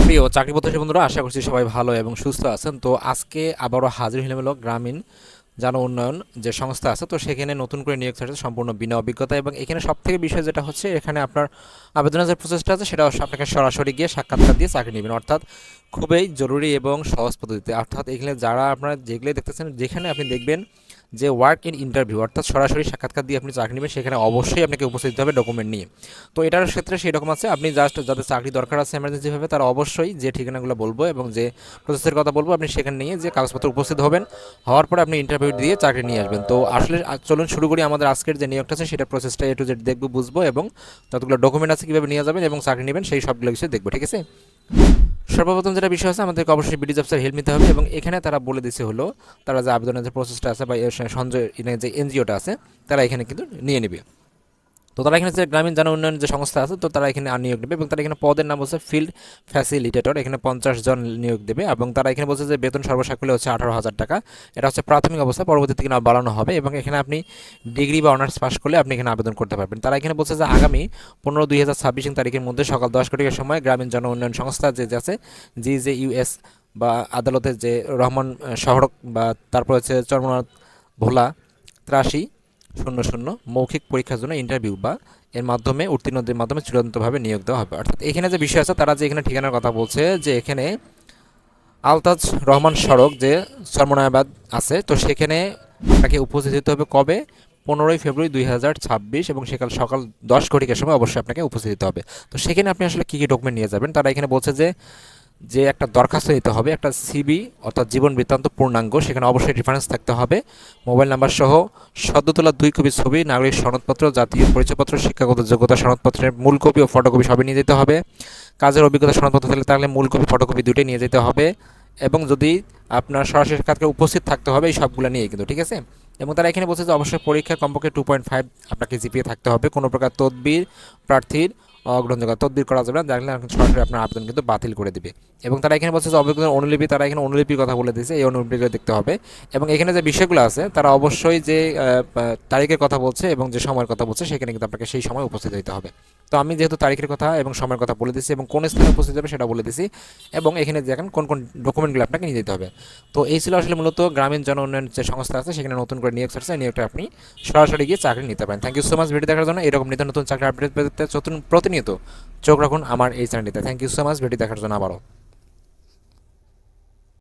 প্রিয় চাকরি প্রত্যাশী বন্ধুরা, আশা করছি সবাই ভালো এবং সুস্থ আছেন। তো আজকে আবারও হাজির হলাম হলো গ্রামীণ জন উন্নয়ন যে সংস্থা আছে, তো সেখানে নতুন করে নিয়োগ ছাড়ছে সম্পূর্ণ বিনা অভিজ্ঞতা। এবং এখানে সবথেকে বিষয় যেটা হচ্ছে, এখানে আপনার আবেদনের যে প্রসেসটা আছে সেটা আপনাকে সরাসরি গিয়ে সাক্ষাৎকার দিয়ে চাকরি নেবেন, অর্থাৎ খুবই জরুরি এবং সহজ পদ্ধতিতে। অর্থাৎ এখানে যারা আপনারা যেগুলো দেখতেছেন, যেখানে আপনি দেখবেন যে ওয়ার্ক ইন ইন্টারভিউ, অর্থাৎ সরাসরি সাক্ষাৎকার দিয়ে আপনি চাকরি নেবেন, সেখানে অবশ্যই আপনাকে উপস্থিত হতে হবে ডকুমেন্ট নিয়ে। তো এটার ক্ষেত্রে সেই রকম আছে, আপনি জাস্ট যাদের চাকরি দরকার আছে এমার্জেন্সিভাবে, তারা অবশ্যই যে ঠিকানাগুলো বলবো এবং যে প্রসেসের কথা বলবো, আপনি সেখানে নিয়ে যে কাগজপত্র উপস্থিত হবেন, হওয়ার পরে আপনি ইন্টারভিউ দিয়ে চাকরি নিয়ে আসবেন। তো আসলে চলুন শুরু করি আমাদের আজকের যে নিয়োগটা আছে সেটা প্রসেসটা এ টু জেড দেখবো, বুঝবো এবং ততগুলো ডকুমেন্ট আছে কীভাবে নিয়ে যাবেন এবং চাকরি নেবেন সেই সবগুলো কিছু দেখবো, ঠিক আছে। সর্বপ্রথম যেটা বিষয় আছে, আমাদেরকে অবশ্যই বিডি জবসের হেল্প নিতে হবে। এবং এখানে তারা বলে দিছে হলো, তারা যে আবেদনের যে প্রসেসটা আছে বা সঞ্চয় যে এনজিওটা আছে, তারা এখানে কিন্তু নিয়ে নেবে। তো তারা এখানে যে গ্রামীণ জন উন্নয়ন যে সংস্থা আছে, তো তারা এখানে নিয়োগ দেবে এবং তারা এখানে পদের নাম হচ্ছে ফিল্ড ফ্যাসিলিটেটর। এখানে 50 জন নিয়োগ দেবে এবং তারা এখানে বলছে যে বেতন সর্বসাকুল্যে হচ্ছে 18,000 টাকা। এটা হচ্ছে প্রাথমিক অবস্থা, পরবর্তীতে কিনা বাড়ানো হবে। এবং এখানে আপনি ডিগ্রি বা অনার্স পাস করলে আপনি এখানে আবেদন করতে পারবেন। তারা এখানে বলছে যে আগামী 15/2/2026 তারিখের মধ্যে সকাল 10 কোটির সময় গ্রামীণ জন উন্নয়ন সংস্থা যে আছে GJUS বা আদালতের যে রহমান সড়ক বা তারপর হচ্ছে চর্মনাথ ভোলা 8300 মৌখিক পরীক্ষার জন্য ইন্টারভিউ বা এর মাধ্যমে উত্তীর্ণদের মাধ্যমে চূড়ান্তভাবে নিয়োগ দেওয়া হবে। অর্থাৎ এখানে যে বিষয় আছে, তারা যে এখানে ঠিকানার কথা বলছে যে এখানে আলতাজ রহমান সড়ক যে চরমনায়াবাদ আছে, তো সেখানে আপনাকে উপস্থিত হতে হবে কবে? 15 ফেব্রুয়ারি 2026 এবং সেকাল সকাল 10 ঘটিকার সময় অবশ্যই আপনাকে উপস্থিত হতে হবে। তো সেখানে আপনি আসলে কী কী ডকুমেন্ট নিয়ে যাবেন, তারা এখানে বলছে যে যে একটা দরখাস্ত দিতে হবে, একটা সিবি অর্থাৎ জীবন বৃত্তান্ত পূর্ণাঙ্গ, সেখানে অবশ্যই রেফারেন্স থাকতে হবে, মোবাইল নাম্বার সহ সদ্য তোলা 2 কপি ছবি, নাগরিক সনদপত্র, জাতীয় পরিচয়পত্র, শিক্ষাগত যোগ্যতা সনদপত্রের মূল কপি ও ফটোকপি সবই নিয়ে যেতে হবে। কাজের অভিজ্ঞতা সনদপত্র থাকলে তাহলে মূল কপি ফটোকপি দুটোই নিয়ে যেতে হবে। এবং যদি আপনার সরাসরি সাক্ষাৎকারে উপস্থিত থাকতে হবে এই সবগুলো নিয়ে কিন্তু, ঠিক আছে। এবং তারা এখানে বলছে যে অবশ্যই পরীক্ষা কমপক্ষে 2.5 আপনাকে জিপিএ থাকতে হবে। কোনো প্রকার তদবির প্রার্থীর অগ্রহণযোগ্য, তদবির করা যাবে না, দেখলে সরাসরি আপনার আবেদন কিন্তু বাতিল করে দেবে। এবং তারা এখানে বলছে যে অভিজ্ঞতার অনুলিপি, তারা এখানে অনুলিপির কথা বলে দিয়েছে, এই অনুলিপিগুলো দেখতে হবে। এবং এখানে যে বিষয়গুলো আছে, তারা অবশ্যই যে তারিখের কথা বলছে এবং যে সময়ের কথা বলছে, সেখানে কিন্তু আপনাকে সেই সময় উপস্থিত হতে হবে। তো আমি যেহেতু তারিখের কথা এবং সময়ের কথা বলে দিচ্ছি এবং কোন স্থানে উপস্থিত হবে সেটা বলে দিচ্ছি, এবং এখানে দেখেন কোন কোন ডকুমেন্টগুলো আপনাকে নিয়ে যেতে হবে। তো এই ছিল আসলে মূলত গ্রামীণ জন উন্নয়ন যে সংস্থা আছে, সেখানে নতুন করে নিয়োগ ছাড়ছে, নিয়োগটা আপনি সরাসরি গিয়ে চাকরি নিতে পারেন। Thank you so much video দেখার জন্য। এরকম নিত্য নতুন চাকরি আপডেট পেতে প্রতিনিয়ত চোখ রাখুন আমার এই চ্যানেলটিতে। Thank you so much video দেখার জন্য আবারও।